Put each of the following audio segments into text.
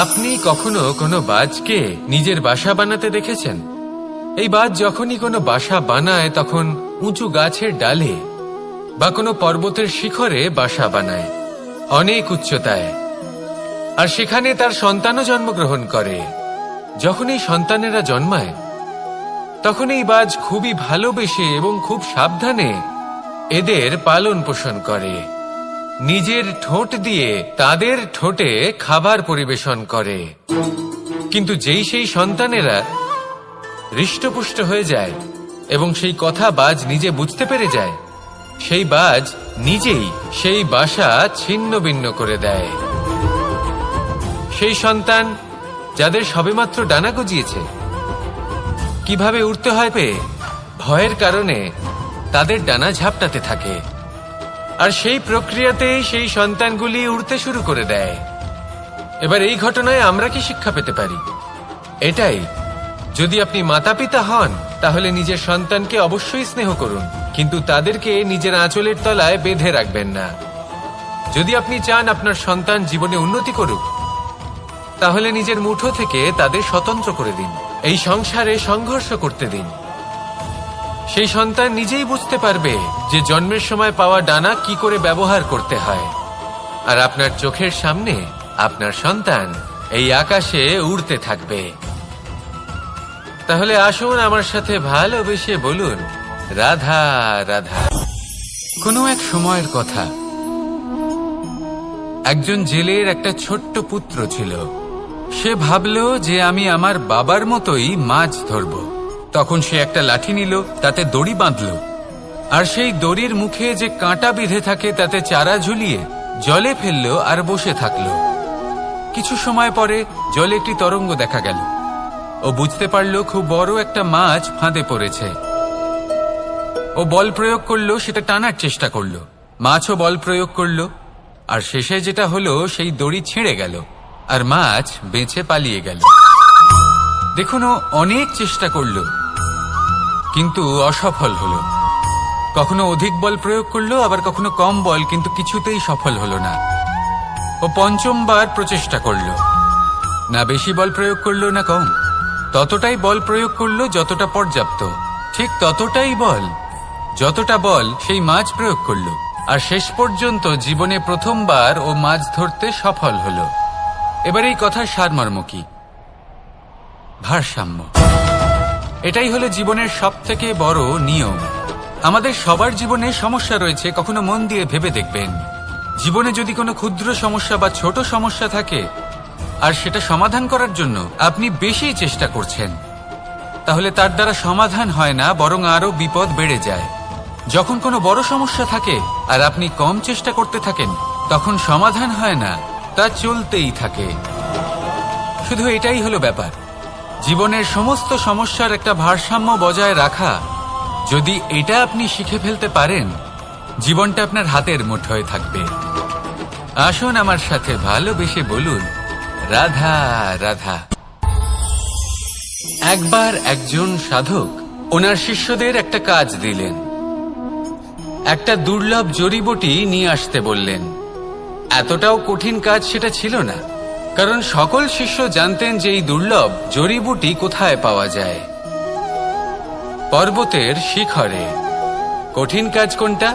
আপনি কখনো কোনো বাজকে নিজের বাসা বানাতে দেখেছেন? এই বাজ যখনই কোনো বাসা বানায় তখন উঁচু গাছের ডালে বা কোনো পর্বতের শিখরে বাসা বানায়, অনেক উচ্চতায়, আর সেখানে তার সন্তানও জন্মগ্রহণ করে। যখন এই সন্তানেরা জন্মায় তখন এই বাজ খুবই ভালোবেসে এবং খুব সাবধানে এদের পালন পোষণ করে, নিজের ঠোঁট দিয়ে তাদের ঠোঁটে খাবার পরিবেশন করে। কিন্তু যেই সেই সন্তানেরা হৃষ্টপুষ্ট হয়ে যায় এবং সেই কথা বাজ নিজে বুঝতে পেরে যায়, সেই বাজ নিজেই সেই বাসা ছিন্ন ভিন্ন করে দেয়। সেই সন্তান যাদের সবেমাত্র ডানা গজিয়েছে, কিভাবে উড়তে হয় পেয়ে ভয়ের কারণে তাদের ডানা ঝাপটাতে থাকে, আর সেই প্রক্রিয়াতেই সেই সন্তানগুলি উড়তে শুরু করে দেয়। এবার এই ঘটনায় আমরা কি শিক্ষা পেতে পারি? এটাই, যদি আপনি মাতা পিতা হন তাহলে নিজের সন্তানকে অবশ্যই স্নেহ করুন, কিন্তু তাদেরকে নিজের আঁচলের তলায় বেঁধে রাখবেন না। যদি আপনি চান আপনার সন্তান জীবনে উন্নতি করুক, তাহলে নিজের মুঠো থেকে তাদের স্বতন্ত্র করে দিন, এই সংসারে সংঘর্ষ করতে দিন। সেই সন্তান নিজেই বুঝতে পারবে যে জন্মের সময় পাওয়া ডানা কি করে ব্যবহার করতে হয়, আর আপনার চোখের সামনে আপনার সন্তান এই আকাশে উড়তে থাকবে। তাহলে আসুন আমার সাথে ভালোবেসে বলুন, রাধা রাধা। কোনো এক সময়ের কথা, একজন জেলের একটা ছোট্ট পুত্র ছিল। সে ভাবল যে আমি আমার বাবার মতোই মাছ ধরব। তখন সে একটা লাঠি নিল, তাতে দড়ি বাঁধল, আর সেই দড়ির মুখে যে কাঁটা বিঁধে থাকে তাতে চারা ঝুলিয়ে জলে ফেললো আর বসে থাকলো। কিছু সময় পরে জলে একটি তরঙ্গ দেখা গেল। ও বুঝতে পারলো খুব বড় একটা মাছ ফাঁদে পড়েছে। ও বল প্রয়োগ করলো, সেটা টানার চেষ্টা করলো, মাছও বল প্রয়োগ করলো, আর শেষে যেটা হলো সেই দড়ি ছিঁড়ে গেল আর মাছ বেঁচে পালিয়ে গেল। দেখুন, ও অনেক চেষ্টা করলো কিন্তু অসফল হলো। কখনো অধিক বল প্রয়োগ করলো, আবার কখনো কম বল, কিন্তু কিছুতেই সফল হলো না। ও পঞ্চমবার প্রচেষ্টা করলো, না বেশি বল প্রয়োগ করলো না কম, ততটাই বল প্রয়োগ করলো যতটা পর্যাপ্ত, ঠিক ততটাই বল, যতটা বল সেই মাছ প্রয়োগ করলো, আর শেষ পর্যন্ত জীবনে প্রথমবার ও মাছ ধরতে সফল হলো। এবার এই কথার সারমর্ম কি? ভারসাম্য। এটাই হলো জীবনের সবথেকে বড় নিয়ম। আমাদের সবার জীবনে সমস্যা রয়েছে, কখনো মন দিয়ে ভেবে দেখবেন। জীবনে যদি কোনো ক্ষুদ্র সমস্যা বা ছোট সমস্যা থাকে আর সেটা সমাধান করার জন্য আপনি বেশি চেষ্টা করছেন, তাহলে তার দ্বারা সমাধান হয় না, বরং আরো বিপদ বেড়ে যায়। যখন কোনো বড় সমস্যা থাকে আর আপনি কম চেষ্টা করতে থাকেন, তখন সমাধান হয় না, তা চলতেই থাকে। শুধু এটাই হলো ব্যাপার। জীবনের সমস্ত সমস্যার একটা ভারসাম্য বজায় রাখা, যদি এটা আপনি শিখে ফেলতে পারেন, জীবনটা আপনার হাতের মুঠোয় থাকবে। আসুন আমার সাথে ভালোবেসে বলুন, রাধা রাধা। একবার একজন সাধক ওনার শিষ্যদের একটা কাজ দিলেন। একটা দুর্লভ জড়িবুটি নিয়ে আসতে বললেন। এতটাও কঠিন কাজ সেটা ছিল না, কারণ সকল শিষ্য জানতেন যে এই দুর্লভ জড়িবুটি কোথায় পাওয়া যায়। পর্বতের শিখরে। কঠিন কাজ কোনটা?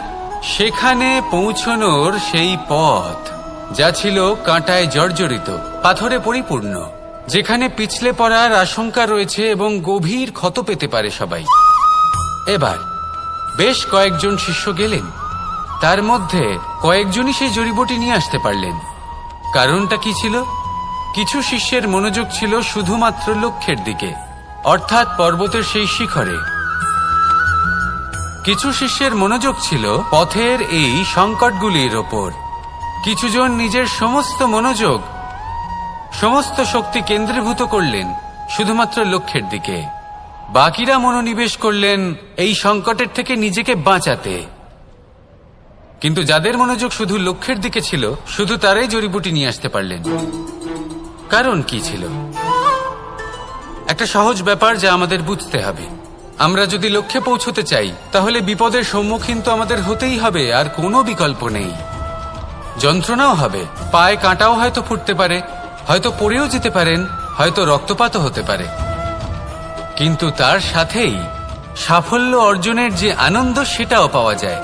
সেখানে পৌঁছনোর সেই পথ, যা ছিল কাঁটায় জর্জরিত, পাথরে পরিপূর্ণ, যেখানে পিছলে পড়ার আশঙ্কা রয়েছে এবং গভীর ক্ষত পেতে পারে সবাই। এবার বেশ কয়েকজন শিষ্য গেলেন, তার মধ্যে কয়েকজনই সেই জড়িবুটি নিয়ে আসতে পারলেন। কারণটা কি ছিল? কিছু শিষ্যের মনোযোগ ছিল শুধুমাত্র লক্ষ্যের দিকে, অর্থাৎ পর্বতের সেই শিখরে। কিছু শিষ্যের মনোযোগ ছিল পথের এই সংকটগুলির ওপর। কিছুজন নিজের সমস্ত মনোযোগ, সমস্ত শক্তি কেন্দ্রীভূত করলেন শুধুমাত্র লক্ষ্যের দিকে। বাকিরা মনোনিবেশ করলেন এই সংকটের থেকে নিজেকে বাঁচাতে। কিন্তু যাদের মনোযোগ শুধু লক্ষ্যের দিকে ছিল, শুধু তারাই জড়িবুটি নিয়ে আসতে পারলেন। কারণ কি ছিল? একটা সহজ ব্যাপার যা আমাদের বুঝতে হবে। আমরা যদি লক্ষ্যে পৌঁছতে চাই, তাহলে বিপদের সম্মুখীন তো আমাদের হতেই হবে, আর কোনো বিকল্প নেই। যন্ত্রণাও হবে, পায়ে কাঁটাও হয়তো ফুটতে পারে, হয়তো পড়েও যেতে পারেন, হয়তো রক্তপাতও হতে পারে, কিন্তু তার সাথেই সাফল্য অর্জনের যে আনন্দ সেটাও পাওয়া যায়।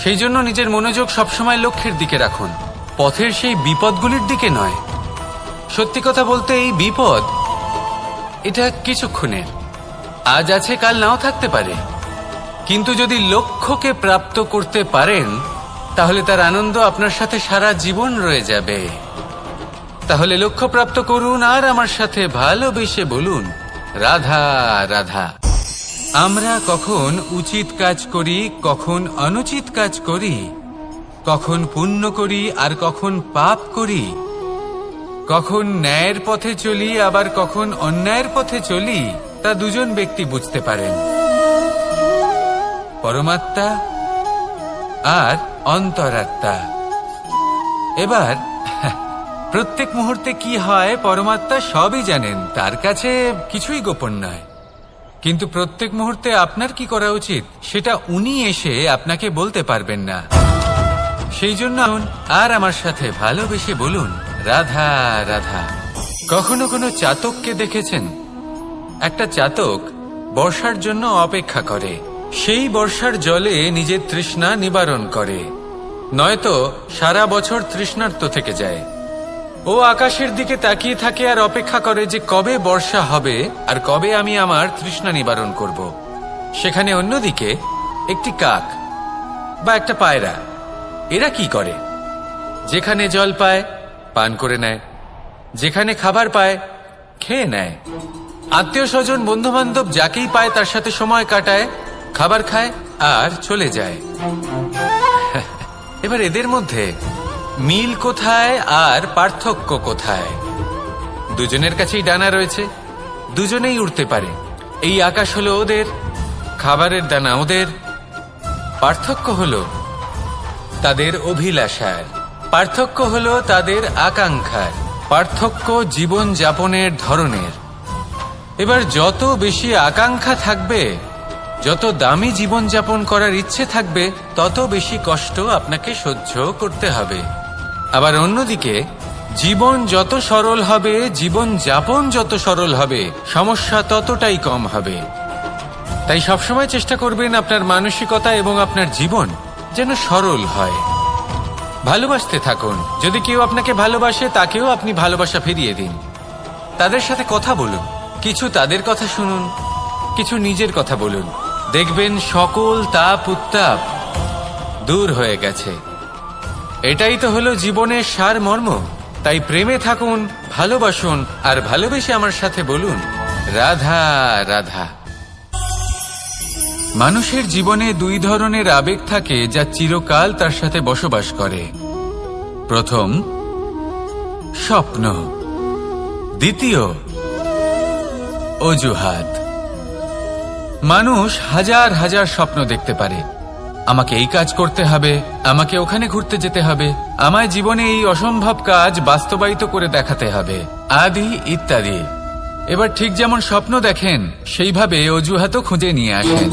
সেই জন্য নিজের মনোযোগ সবসময় লক্ষ্যের দিকে রাখুন, পথের সেই বিপদগুলির দিকে নয়। সত্যি কথা বলতে এই বিপদ এটা কিছুক্ষণের, আজ আছে কাল নাও থাকতে পারে, কিন্তু যদি লক্ষ্যকে প্রাপ্ত করতে পারেন তাহলে তার আনন্দ আপনার সাথে সারা জীবন রয়ে যাবে। তাহলে লক্ষ্য প্রাপ্ত করুন আর আমার সাথে ভালোবেসে বলুন, রাধা রাধা। আমরা কখন উচিত কাজ করি, কখন অনুচিত কাজ করি, কখন পুণ্য করি আর কখন পাপ করি, কখন ন্যায়ের পথে চলি আবার কখন অন্যায়ের পথে চলি, তা দুজন ব্যক্তি বুঝতে পারেন, পরমাত্মা আর অন্তরাত্মা। এবার প্রত্যেক মুহূর্তে কি হয় পরমাত্মা সবই জানেন, তার কাছে কিছুই গোপন নয়, কিন্তু প্রত্যেক মুহূর্তে আপনার কি করা উচিত সেটা উনি এসে আপনাকে বলতে পারবেন না। সেই জন্য আর আমার সাথে ভালোবেসে বলুন, রাধা রাধা। কখনো কোনো চাতককে দেখেছেন? একটা চাতক বর্ষার জন্য অপেক্ষা করে, সেই বর্ষার জলে নিজের তৃষ্ণা নিবারণ করে, নয়তো সারা বছর তৃষ্ণার্ত থেকে যায়। ও আকাশের দিকে তাকিয়ে থাকে আর অপেক্ষা করে যে কবে বর্ষা হবে আর কবে আমি আমার তৃষ্ণা নিবারণ করব। সেখানে অন্যদিকে একটি কাক বা একটা পায়রা, এরা কি করে? যেখানে জল পায় পান করে নেয়, যেখানে খাবার পায় খেয়ে নেয়, আত্মীয় স্বজন বন্ধু বান্ধব যাকেই পায় তার সাথে সময় কাটায়, খাবার খায় আর চলে যায়। এবার এদের মধ্যে মিল কোথায় আর পার্থক্য কোথায়? দুজনের কাছেই ডানা রয়েছে, দুজনেই উড়তে পারে, এই আকাশ হলো ওদের, খাবারের দানা ওদের। পার্থক্য হলো তাদের অভিলাষার, পার্থক্য হলো তাদের আকাঙ্ক্ষার, পার্থক্য জীবন যাপনের ধরনের। এবার যত বেশি আকাঙ্ক্ষা থাকবে, যত দামি জীবন যাপন করার ইচ্ছে থাকবে, তত বেশি কষ্ট আপনাকে সহ্য করতে হবে। আবার অন্যদিকে জীবন যত সরল হবে, জীবন যাপন যত সরল হবে, সমস্যা ততটাই কম হবে। তাই সবসময় চেষ্টা করবেন আপনার মানসিকতা এবং আপনার জীবন যেন সরল হয়। ভালোবাসতে থাকুন, যদি কেউ আপনাকে ভালোবাসে তাকেও আপনি ভালোবাসা ফিরিয়ে দিন। তাদের সাথে কথা বলুন, কিছু তাদের কথা শুনুন, কিছু নিজের কথা বলুন, দেখবেন সকল তাপ উত্তাপ দূর হয়ে গেছে। এটাই তো হলো জীবনের সারমর্ম। তাই প্রেমে থাকুন, ভালোবাসুন আর ভালোবেসে আমার সাথে বলুন, রাধা রাধা। মানুষের জীবনে দুই ধরনের আবেগ থাকে যা চিরকাল তার সাথে বসবাস করে। প্রথম স্বপ্ন, দ্বিতীয় অজুহাত। মানুষ হাজার হাজার স্বপ্ন দেখতে পারে, আমাকে এই কাজ করতে হবে, আমাকে ওখানে ঘুরতে যেতে হবে, আমায় জীবনে এই অসম্ভব কাজ বাস্তবায়িত করে দেখাতে হবে, আদি ইত্যাদি। এবার ঠিক যেমন স্বপ্ন দেখেন সেইভাবে অজুহাতও খুঁজে নিয়ে আসেন।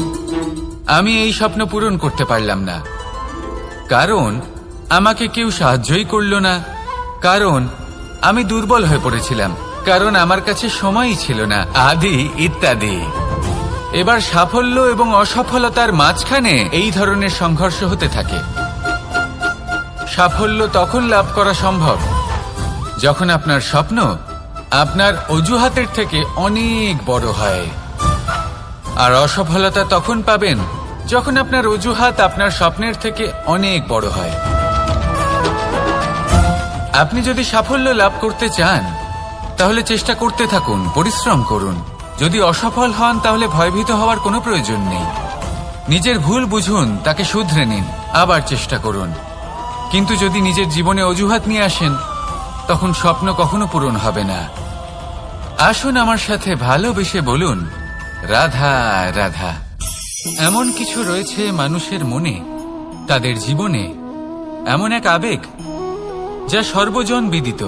আমি এই স্বপ্ন পূরণ করতে পারলাম না, কারণ আমাকে কেউ সাহায্যই করলো না, কারণ আমি দুর্বল হয়ে পড়েছিলাম, কারণ আমার কাছে সময়ই ছিল না, আদি ইত্যাদি। এবার সাফল্য এবং অসফলতার মাঝখানে এই ধরনের সংঘর্ষ হতে থাকে। সাফল্য তখন লাভ করা সম্ভব যখন আপনার স্বপ্ন আপনার অজুহাতের থেকে অনেক বড় হয়, আর অসফলতা তখন পাবেন যখন আপনার অজুহাত আপনার স্বপ্নের থেকে অনেক বড় হয়। আপনি যদি সাফল্য লাভ করতে চান তাহলে চেষ্টা করতে থাকুন, পরিশ্রম করুন। যদি অসফল হন তাহলে ভয়ভীত হওয়ার কোনো প্রয়োজন নেই। নিজের ভুল বুঝুন, তাকে শুধরে নিন, আবার চেষ্টা করুন। কিন্তু যদি নিজের জীবনে অজুহাত নিয়ে আসেন তখন স্বপ্ন কখনো পূরণ হবে না। আসুন আমার সাথে ভালোবেসে বলুন, রাধা রাধা। এমন কিছু রয়েছে মানুষের মনে, তাদের জীবনে এমন এক আবেগ যা সর্বজন বিদিত,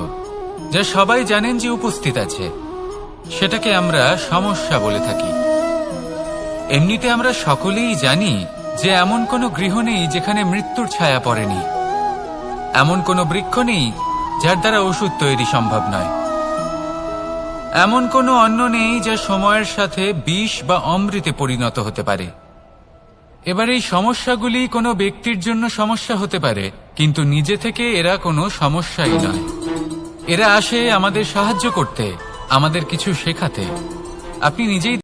যা সবাই জানেন যে উপস্থিত আছে। সেটাকে আমরা সমস্যা বলে থাকি। এমনিতে আমরা সকলেই জানি যে এমন কোনো গৃহ নেই যেখানে মৃত্যুর ছায়া পড়েনি, এমন কোনো বৃক্ষ নেই যার দ্বারা ওষুধ তৈরি সম্ভব নয়। এমন কোনো অন্ন নেই যা সময়ের সাথে বিষ বা অমৃতে পরিণত হতে পারে। এবার এই সমস্যাগুলি কোনো ব্যক্তির জন্য সমস্যা হতে পারে, কিন্তু নিজে থেকে এরা কোনো সমস্যাই নয়। এরা আসে আমাদের সাহায্য করতে, আমাদের কিছু শেখাতে। আপনি নিজেই